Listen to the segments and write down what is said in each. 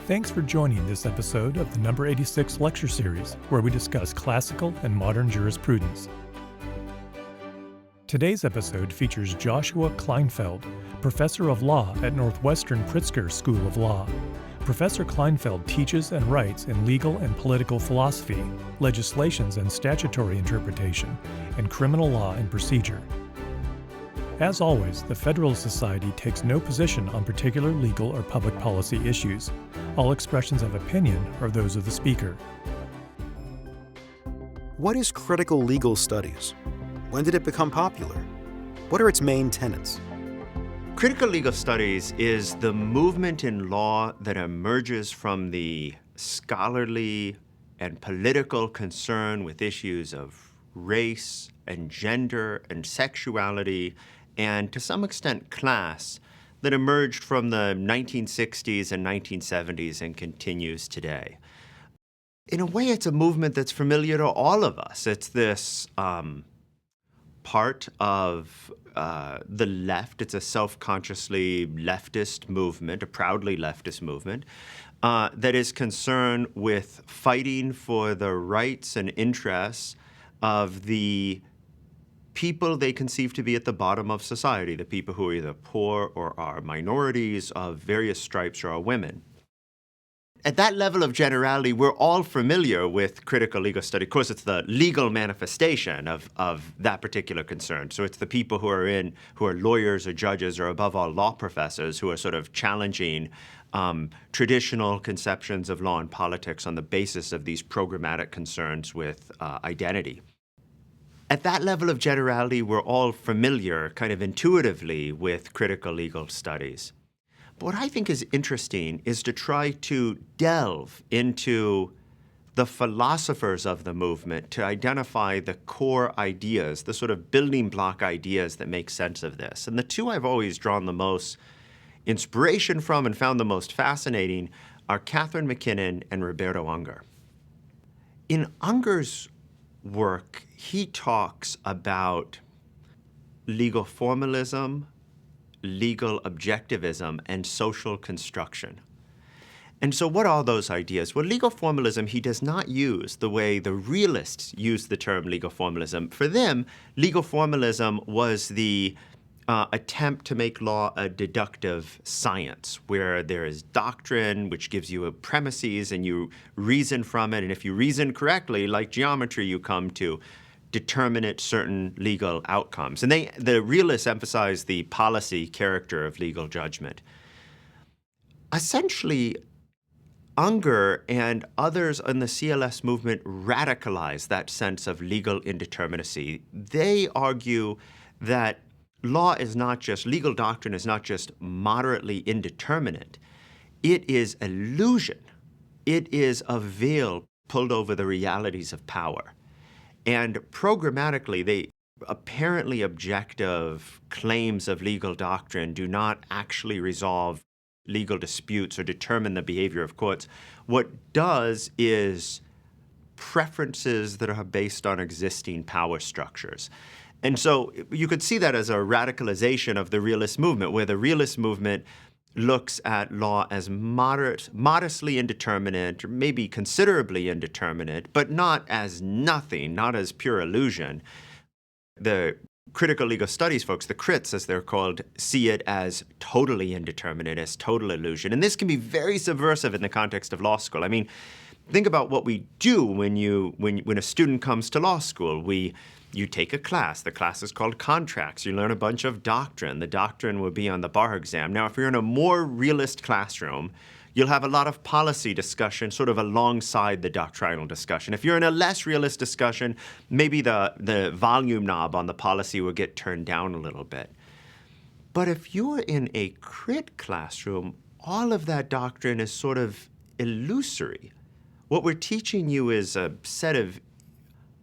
Thanks for joining this episode of the number 86 lecture series, where we discuss classical and modern jurisprudence. Today's episode features Joshua Kleinfeld, professor of law at Northwestern Pritzker School of Law. Professor Kleinfeld teaches and writes in legal and political philosophy, legislations and statutory interpretation, and criminal law and procedure. As always, the Federalist Society takes no position on particular legal or public policy issues. All expressions of opinion are those of the speaker. What is critical legal studies? When did it become popular? What are its main tenets? Critical legal studies is the movement in law that emerges from the scholarly and political concern with issues of race and gender and sexuality and, to some extent, class that emerged from the 1960s and 1970s and continues today. In a way, it's a movement that's familiar to all of us. It's this part of the left. It's a self-consciously leftist movement, a proudly leftist movement, that is concerned with fighting for the rights and interests of the people they conceive to be at the bottom of society, the people who are either poor or are minorities of various stripes or are women. At that level of generality, we're all familiar with critical legal study. Of course, it's the legal manifestation of that particular concern. So it's the people who are lawyers or judges or above all law professors who are sort of challenging traditional conceptions of law and politics on the basis of these programmatic concerns with identity. At that level of generality, we're all familiar kind of intuitively with critical legal studies. But what I think is interesting is to try to delve into the philosophers of the movement to identify the core ideas, the sort of building block ideas that make sense of this. And the two I've always drawn the most inspiration from and found the most fascinating are Catherine MacKinnon and Roberto Unger. In Unger's work, he talks about legal formalism, legal objectivism, and social construction. And so what are those ideas? Well, legal formalism he does not use the way the realists use the term legal formalism. For them, legal formalism was the attempt to make law a deductive science, where there is doctrine, which gives you premises, and you reason from it. And if you reason correctly, like geometry, you come to determinate certain legal outcomes. And the realists emphasize the policy character of legal judgment. Essentially, Unger and others in the CLS movement radicalize that sense of legal indeterminacy. They argue that legal doctrine is not just moderately indeterminate. It is illusion. It is a veil pulled over the realities of power. And programmatically, the apparently objective claims of legal doctrine do not actually resolve legal disputes or determine the behavior of courts. What does is preferences that are based on existing power structures. And so you could see that as a radicalization of the realist movement, where the realist movement looks at law as modestly indeterminate, or maybe considerably indeterminate, but not as nothing, not as pure illusion. The critical legal studies folks, the crits as they're called, see it as totally indeterminate, as total illusion. And this can be very subversive in the context of law school. I mean, think about what we do when a student comes to law school. You take a class. The class is called contracts. You learn a bunch of doctrine. The doctrine will be on the bar exam. Now, if you're in a more realist classroom, you'll have a lot of policy discussion sort of alongside the doctrinal discussion. If you're in a less realist discussion, maybe the volume knob on the policy will get turned down a little bit. But if you're in a crit classroom, all of that doctrine is sort of illusory. What we're teaching you is a set of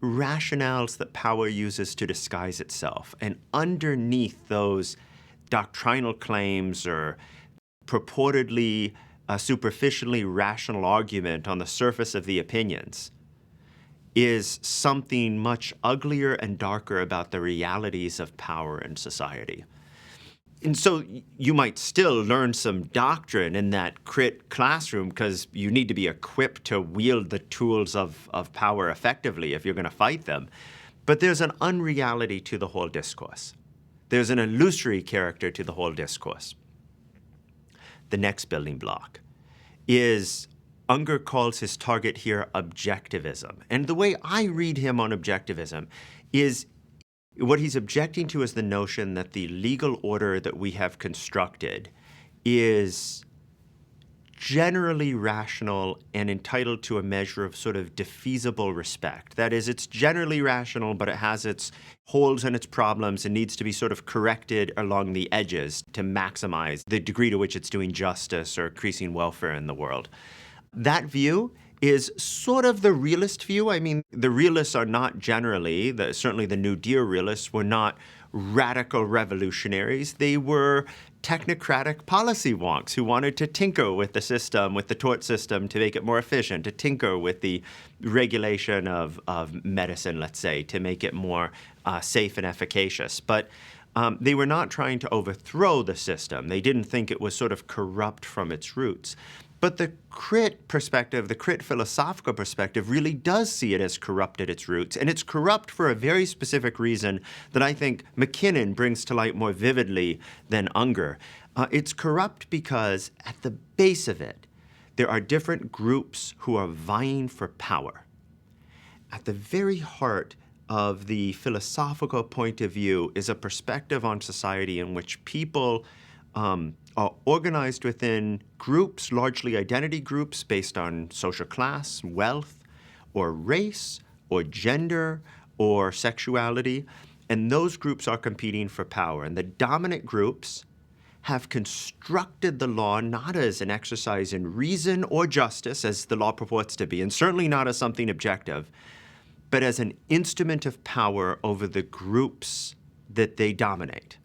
rationales that power uses to disguise itself. And underneath those doctrinal claims or purportedly superficially rational argument on the surface of the opinions is something much uglier and darker about the realities of power in society. And so you might still learn some doctrine in that crit classroom because you need to be equipped to wield the tools of power effectively if you're going to fight them. But there's an unreality to the whole discourse. There's an illusory character to the whole discourse. The next building block is Unger calls his target here objectivism. And the way I read him on objectivism is what he's objecting to is the notion that the legal order that we have constructed is generally rational and entitled to a measure of sort of defeasible respect. That is, it's generally rational, but it has its holes and its problems and needs to be sort of corrected along the edges to maximize the degree to which it's doing justice or increasing welfare in the world. That view is sort of the realist view. I mean, the realists are not generally, certainly the New Deal realists were not radical revolutionaries. They were technocratic policy wonks who wanted to tinker with the system, with the tort system to make it more efficient, to tinker with the regulation of medicine, let's say, to make it more safe and efficacious. But they were not trying to overthrow the system. They didn't think it was sort of corrupt from its roots. But the crit perspective, the crit philosophical perspective, really does see it as corrupt at its roots. And it's corrupt for a very specific reason that I think McKinnon brings to light more vividly than Unger. It's corrupt because at the base of it, there are different groups who are vying for power. At the very heart of the philosophical point of view is a perspective on society in which people are organized within groups, largely identity groups based on social class, wealth, or race, or gender, or sexuality. And those groups are competing for power. And the dominant groups have constructed the law not as an exercise in reason or justice, as the law purports to be, and certainly not as something objective, but as an instrument of power over the groups that they dominate.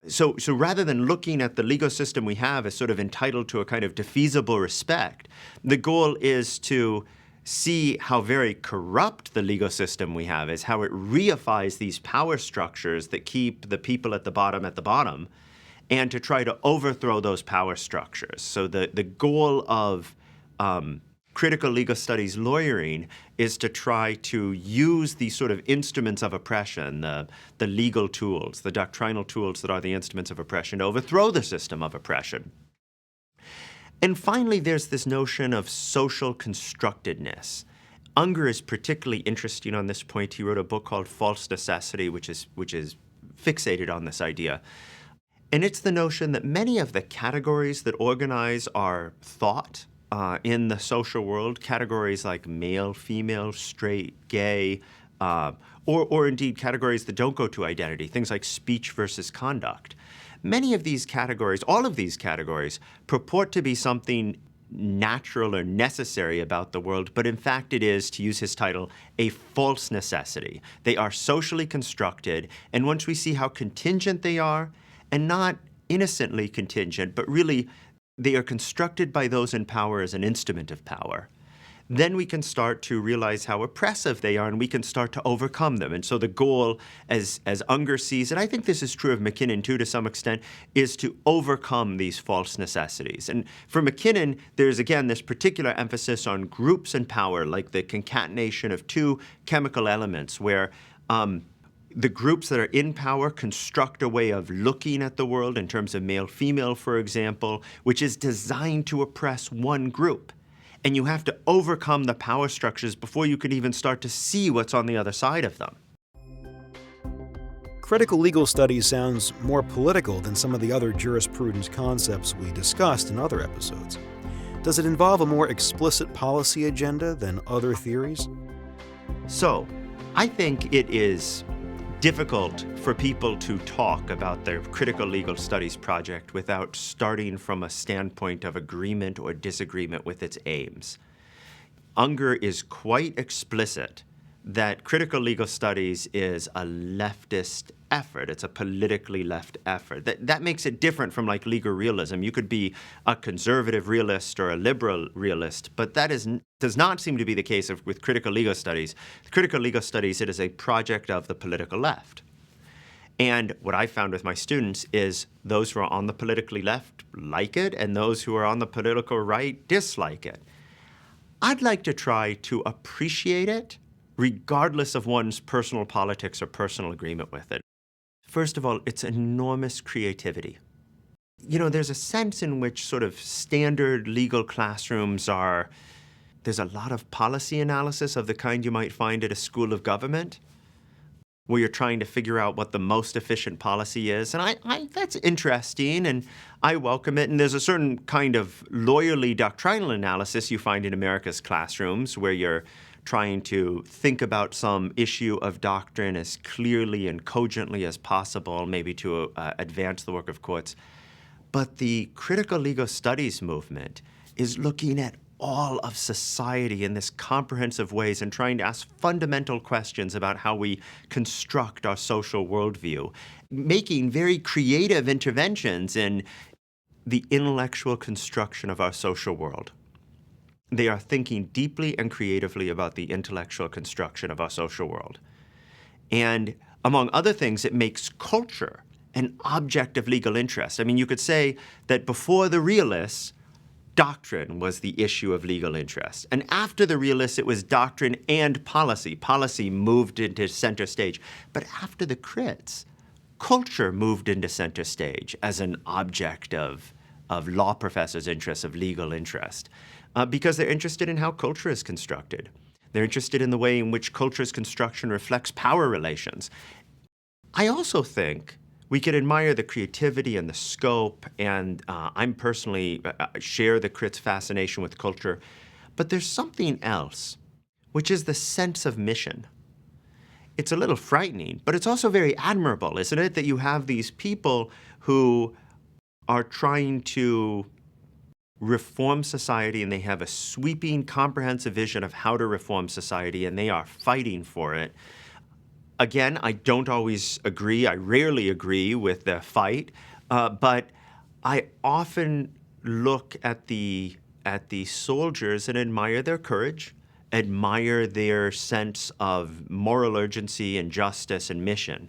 So rather than looking at the legal system we have as sort of entitled to a kind of defeasible respect, the goal is to see how very corrupt the legal system we have is, how it reifies these power structures that keep the people at the bottom, and to try to overthrow those power structures. So the goal of critical legal studies lawyering is to try to use these sort of instruments of oppression, the legal tools, the doctrinal tools that are the instruments of oppression, to overthrow the system of oppression. And finally, there's this notion of social constructedness. Unger is particularly interesting on this point. He wrote a book called False Necessity, which is fixated on this idea. And it's the notion that many of the categories that organize our thought in the social world, categories like male, female, straight, gay, or indeed categories that don't go to identity, things like speech versus conduct. Many of these categories, all of these categories, purport to be something natural or necessary about the world, but in fact it is, to use his title, a false necessity. They are socially constructed, and once we see how contingent they are, and not innocently contingent, but really they are constructed by those in power as an instrument of power, then we can start to realize how oppressive they are, and we can start to overcome them. And so the goal, as Unger sees, and I think this is true of McKinnon too to some extent, is to overcome these false necessities. And for McKinnon, there's again this particular emphasis on groups and power, like the concatenation of two chemical elements where the groups that are in power construct a way of looking at the world in terms of male-female, for example, which is designed to oppress one group. And you have to overcome the power structures before you could even start to see what's on the other side of them. Critical legal studies sounds more political than some of the other jurisprudence concepts we discussed in other episodes. Does it involve a more explicit policy agenda than other theories? So, I think it is difficult for people to talk about their critical legal studies project without starting from a standpoint of agreement or disagreement with its aims. Unger is quite explicit that critical legal studies is a leftist effort. It's a politically left effort. That makes it different from like legal realism. You could be a conservative realist or a liberal realist, but that does not seem to be the case with critical legal studies. Critical legal studies, it is a project of the political left. And what I found with my students is those who are on the politically left like it, and those who are on the political right dislike it. I'd like to try to appreciate it regardless of one's personal politics or personal agreement with it. First of all, it's enormous creativity. You know, there's a sense in which sort of standard legal classrooms there's a lot of policy analysis of the kind you might find at a school of government, where you're trying to figure out what the most efficient policy is. And I that's interesting, and I welcome it. And there's a certain kind of lawyerly doctrinal analysis you find in America's classrooms, where you're trying to think about some issue of doctrine as clearly and cogently as possible, maybe to advance the work of courts. But the critical legal studies movement is looking at all of society in this comprehensive ways and trying to ask fundamental questions about how we construct our social worldview, making very creative interventions in the intellectual construction of our social world. They are thinking deeply and creatively about the intellectual construction of our social world. And among other things, it makes culture an object of legal interest. I mean, you could say that before the realists, doctrine was the issue of legal interest. And after the realists, it was doctrine and policy. Policy moved into center stage. But after the crits, culture moved into center stage as an object of law professors' interest, of legal interest, because they're interested in how culture is constructed. They're interested in the way in which culture's construction reflects power relations. I also think we can admire the creativity and the scope, and I'm personally share the crits' fascination with culture. But there's something else, which is the sense of mission. It's a little frightening, but it's also very admirable, isn't it? That you have these people who are trying to reform society, and they have a sweeping, comprehensive vision of how to reform society, and they are fighting for it. Again, I don't always agree. I rarely agree with the fight, but I often look at the soldiers and admire their courage, admire their sense of moral urgency and justice and mission.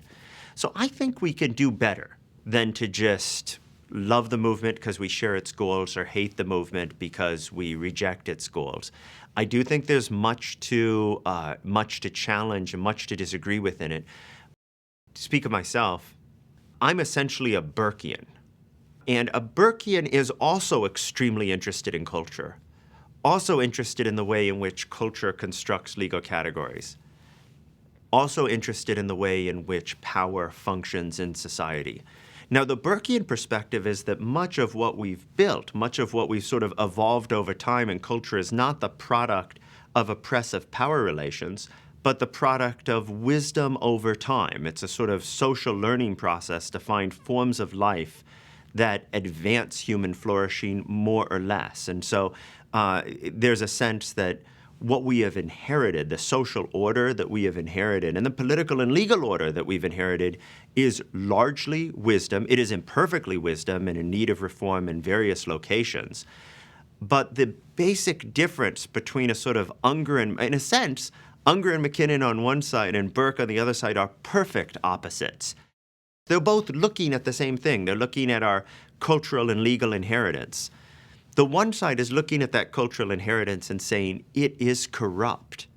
So I think we can do better than to just love the movement because we share its goals or hate the movement because we reject its goals. I do think there's much to challenge and much to disagree with in it. To speak of myself, I'm essentially a Burkean. And a Burkean is also extremely interested in culture, also interested in the way in which culture constructs legal categories, also interested in the way in which power functions in society. Now, the Burkean perspective is that much of what we've built, much of what we've sort of evolved over time in culture is not the product of oppressive power relations, but the product of wisdom over time. It's a sort of social learning process to find forms of life that advance human flourishing more or less. And so there's a sense that what we have inherited, the social order that we have inherited, and the political and legal order that we've inherited is largely wisdom. It is imperfectly wisdom and in need of reform in various locations. But the basic difference between a sort of Unger and, in a sense, Unger and McKinnon on one side and Burke on the other side are perfect opposites. They're both looking at the same thing. They're looking at our cultural and legal inheritance. The one side is looking at that cultural inheritance and saying it is corrupt,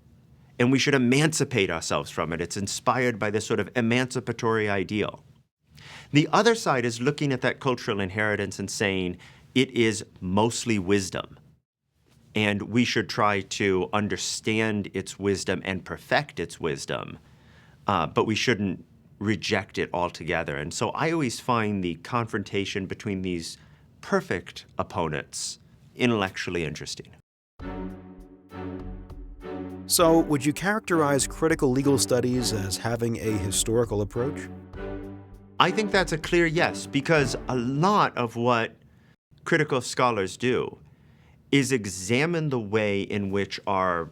and we should emancipate ourselves from it. It's inspired by this sort of emancipatory ideal. The other side is looking at that cultural inheritance and saying it is mostly wisdom, and we should try to understand its wisdom and perfect its wisdom, but we shouldn't reject it altogether. And so I always find the confrontation between these perfect opponents intellectually interesting. So, would you characterize critical legal studies as having a historical approach? I think that's a clear yes, because a lot of what critical scholars do is examine the way in which our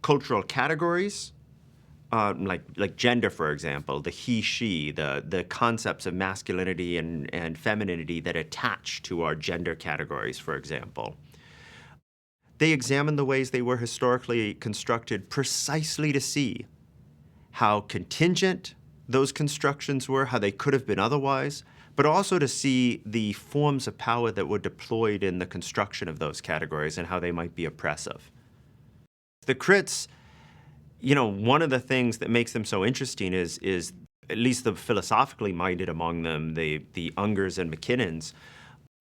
cultural categories, like gender, for example, the he, she, the concepts of masculinity and femininity that attach to our gender categories, for example. They examine the ways they were historically constructed precisely to see how contingent those constructions were, how they could have been otherwise, but also to see the forms of power that were deployed in the construction of those categories and how they might be oppressive. The crits, one of the things that makes them so interesting is at least the philosophically minded among them, the Ungers and McKinnons,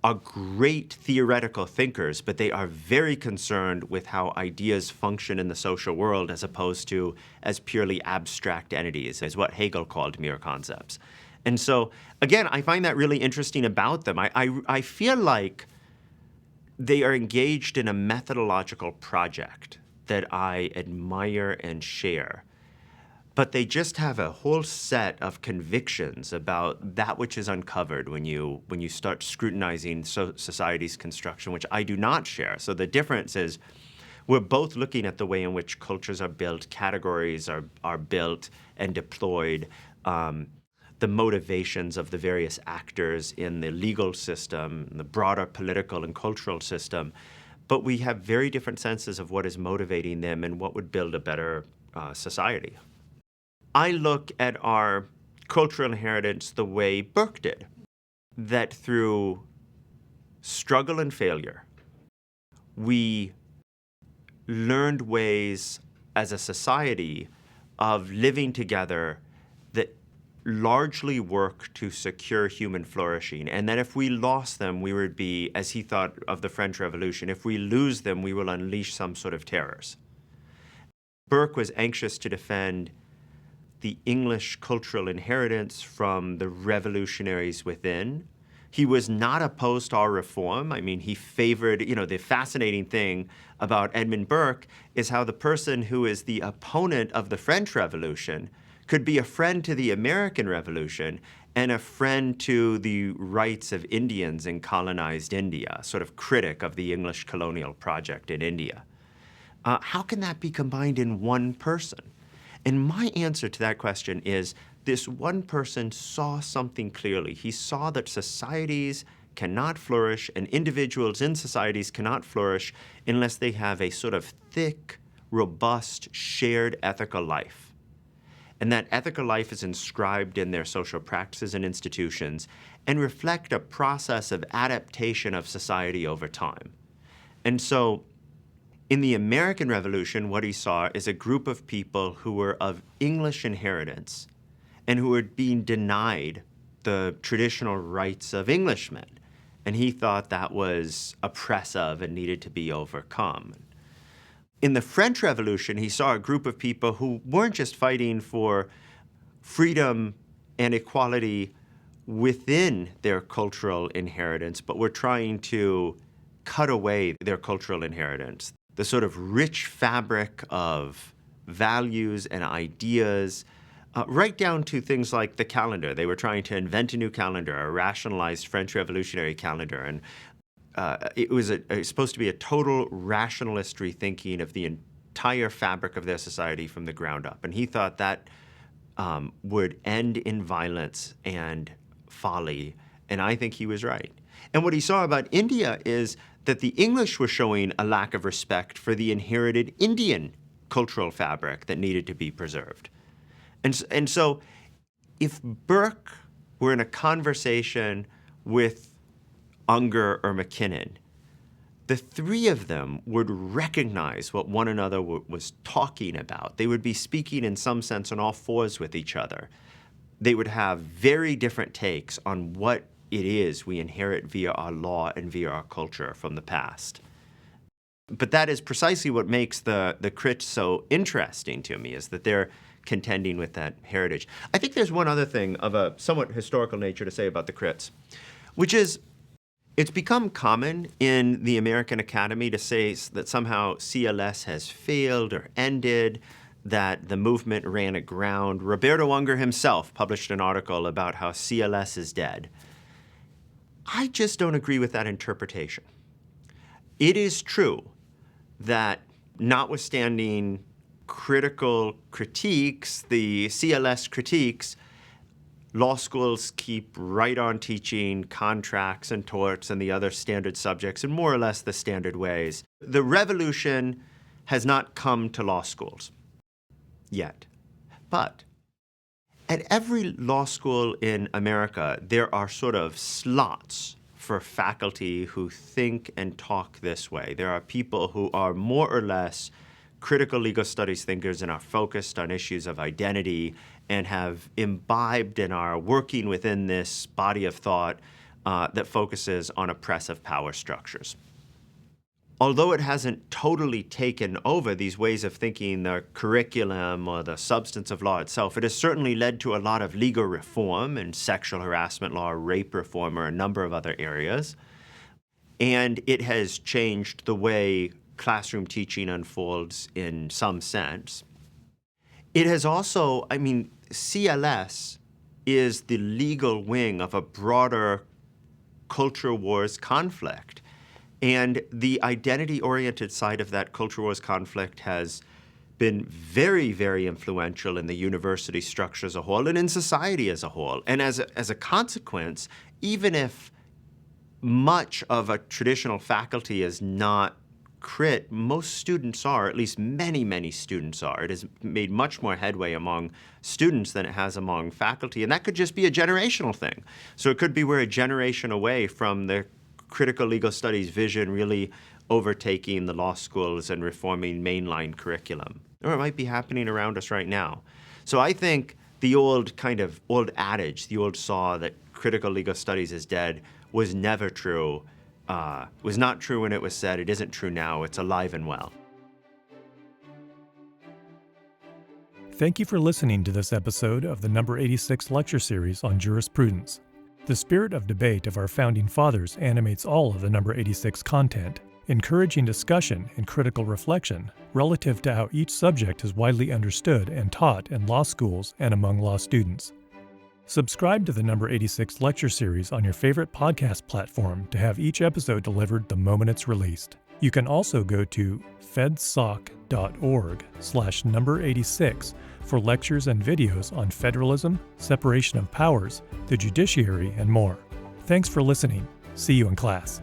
are great theoretical thinkers, but they are very concerned with how ideas function in the social world as opposed to as purely abstract entities, as what Hegel called mere concepts. And so, again, I find that really interesting about them. I feel like they are engaged in a methodological project that I admire and share. But they just have a whole set of convictions about that which is uncovered when you start scrutinizing society's construction, which I do not share. So the difference is we're both looking at the way in which cultures are built, categories are built and deployed, the motivations of the various actors in the legal system, the broader political and cultural system. But we have very different senses of what is motivating them and what would build a better society. I look at our cultural inheritance the way Burke did, that through struggle and failure, we learned ways as a society of living together that largely work to secure human flourishing, and that if we lost them, we would be, as he thought of the French Revolution, if we lose them, we will unleash some sort of terrors. Burke was anxious to defend the English cultural inheritance from the revolutionaries within. He was not opposed to our reform. I mean, he favored, the fascinating thing about Edmund Burke is how the person who is the opponent of the French Revolution could be a friend to the American Revolution and a friend to the rights of Indians in colonized India, sort of critic of the English colonial project in India. How can that be combined in one person? And my answer to that question is this one person saw something clearly. He saw that societies cannot flourish and individuals in societies cannot flourish unless they have a sort of thick, robust, shared ethical life. And that ethical life is inscribed in their social practices and institutions and reflect a process of adaptation of society over time. And so in the American Revolution, what he saw is a group of people who were of English inheritance and who were being denied the traditional rights of Englishmen. And he thought that was oppressive and needed to be overcome. In the French Revolution, he saw a group of people who weren't just fighting for freedom and equality within their cultural inheritance, but were trying to cut away their cultural inheritance. The sort of rich fabric of values and ideas, right down to things like the calendar. They were trying to invent a new calendar, a rationalized French Revolutionary calendar, and it was supposed to be a total rationalist rethinking of the entire fabric of their society from the ground up. And he thought that would end in violence and folly, and I think he was right. And what he saw about India is that the English were showing a lack of respect for the inherited Indian cultural fabric that needed to be preserved. And so if Burke were in a conversation with Unger or McKinnon, the three of them would recognize what one another was talking about. They would be speaking in some sense on all fours with each other. They would have very different takes on what it is we inherit via our law and via our culture from the past. But that is precisely what makes the crits so interesting to me, is that they're contending with that heritage. I think there's one other thing of a somewhat historical nature to say about the crits, which is it's become common in the American Academy to say that somehow CLS has failed or ended, that the movement ran aground. Roberto Unger himself published an article about how CLS is dead. I just don't agree with that interpretation. It is true that notwithstanding critical critiques, the CLS critiques, law schools keep right on teaching contracts and torts and the other standard subjects in more or less the standard ways. The revolution has not come to law schools yet. But At every law school in America, there are sort of slots for faculty who think and talk this way. There are people who are more or less critical legal studies thinkers and are focused on issues of identity and have imbibed and are working within this body of thought that focuses on oppressive power structures. Although it hasn't totally taken over these ways of thinking, the curriculum or the substance of law itself, it has certainly led to a lot of legal reform and sexual harassment law, rape reform, or a number of other areas. And it has changed the way classroom teaching unfolds in some sense. It has also, CLS is the legal wing of a broader culture wars conflict. And the identity-oriented side of that culture wars conflict has been very, very influential in the university structure as a whole and in society as a whole. And as a consequence, even if much of a traditional faculty is not crit, most students are, at least many, many students are. It has made much more headway among students than it has among faculty. And that could just be a generational thing. So it could be we're a generation away from the critical legal studies vision really overtaking the law schools and reforming mainline curriculum. Or it might be happening around us right now. So I think the old adage, the old saw that critical legal studies is dead was never true, was not true when it was said. It isn't true now. It's alive and well. Thank you for listening to this episode of the number 86 lecture series on jurisprudence. The spirit of debate of our founding fathers animates all of the number 86 content, encouraging discussion and critical reflection relative to how each subject is widely understood and taught in law schools and among law students. Subscribe to the number 86 lecture series on your favorite podcast platform to have each episode delivered the moment it's released. You can also go to fedsoc.org/number86 for lectures and videos on federalism, separation of powers, the judiciary, and more. Thanks for listening. See you in class.